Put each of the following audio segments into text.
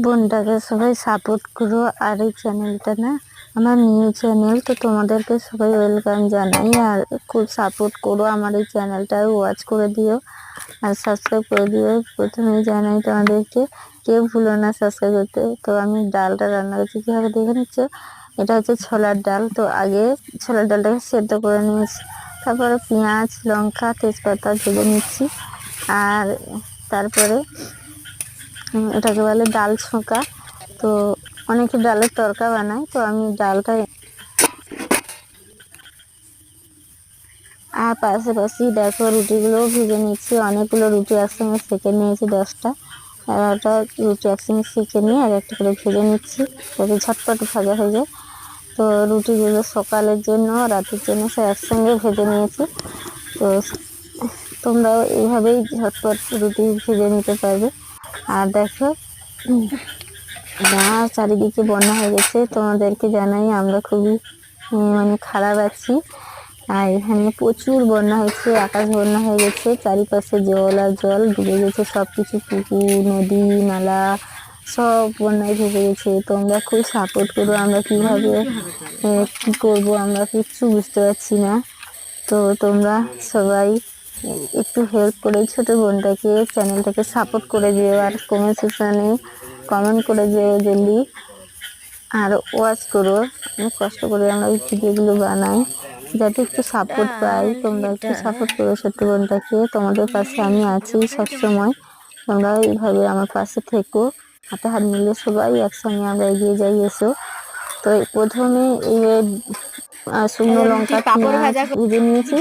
বোনটাকে সবাই সাপোর্ট করো। আর এই চ্যানেলটা না আমার নিউ চ্যানেল, তো তোমাদেরকে সবাই ওয়েলকাম জানাই। আর খুব সাপোর্ট করো, আমার এই চ্যানেলটাও ওয়াচ করে দিও আর সাবস্ক্রাইব করে দিও। প্রথমেই জানাই তোমাদেরকে, কেউ ভুলো না সাবস্ক্রাইব করতে। তো আমি ডালটা রান্না করছি কীভাবে দেখে নিচ্ছ। এটা হচ্ছে ছোলার ডাল। তো আগে ছোলার ডালটাকে সেদ্ধ করে নিয়েছি, তারপরে পেঁয়াজ, লঙ্কা, তেজপাতা ভেজে নিচ্ছি। আর তারপরে এটাকে বলে ডাল ছোঁকা। তো অনেকে ডালের তরকা বানায়, তো আমি ডালটা আর পাশাপাশি দেখো রুটিগুলোও ভেজে নিচ্ছি। অনেকগুলো রুটি একসঙ্গে সেঁকে নিয়েছি, 10টা 11টা রুটি একসঙ্গে সেঁকে নিয়ে আর একটা করে ভেজে নিচ্ছি যাতে ঝটপট ভাজা হয়ে যায়। তো রুটিগুলো সকালের জন্য রাতের জন্য সব একসঙ্গে ভেজে নিয়েছি। তো তোমরাও এইভাবেই ঝটপট রুটি ভেজে নিতে পারবে। আর দেখো চারিদিকে বন্যা হয়ে গেছে, তোমাদেরকে জানাই আমরা খুবই মানে খারাপ আছি। আর এখানে প্রচুর বন্যা হয়েছে, আকাশ বন্যা হয়ে গেছে, চারিপাশে জল আর জল ডুবে গেছে সব কিছু, পুকুর, নদী, নালা সব বন্যায় ভেসে গেছে। তোমরা খুব সাপোর্ট করো। আমরা কীভাবে কী করবো আমরা কিচ্ছু বুঝতে পারছি না। তো তোমরা সবাই একটু হেল্প করে ছোটো বোনটাকে, চ্যানেলটাকে সাপোর্ট করে দিও। আর কমেন্ট সেকশানে কমেন্ট করে দিও জলদি, আর ওয়াচ করো। অনেক কষ্ট করে আমরা এই ভিডিওগুলো বানাই যাতে একটু সাপোর্ট পাই। তোমরা একটু সাপোর্ট করো ছোট্ট বোনটাকে, তোমাদের পাশে আমি আছি সবসময়। তোমরা এইভাবে আমার পাশে থেকো, হাতে হাত মিলিয়ে সবাই একসঙ্গে আমরা এগিয়ে যাই, এসো। তো প্রথমে এই শুকনো লঙ্কা পেঁয়াজ ভেজে নিয়েছি,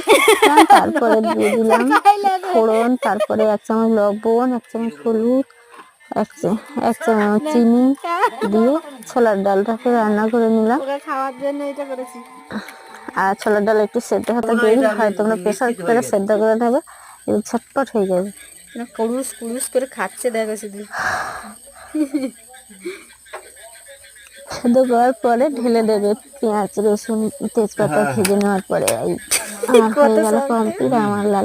তারপরে দিয়ে দিলাম ফোড়ন, তারপরে 1 চামচ লবণ, 1 চামচ হলুদ, এক চামচ চিনি দিয়ে ছোলার ডালটাকে রান্না করে নিলাম। খাওয়ার জন্য এটা করেছি। আর ছোলার ডাল একটু সেদ্ধ হতে দেরি হয়, তোমরা প্রেসার কুকারে সেদ্ধ করে নেবে, ঝটপট হয়ে যাবে। কুড়ুস কুড়ুস করে খাচ্ছে দেখো শুধু। সেদ্ধ করার পরে ঢেলে দেবে পেঁয়াজ, রসুন, তেজপাতা ভেজে নেওয়ার পরে। আমার হয়ে গেল কমপ্লিট। আমার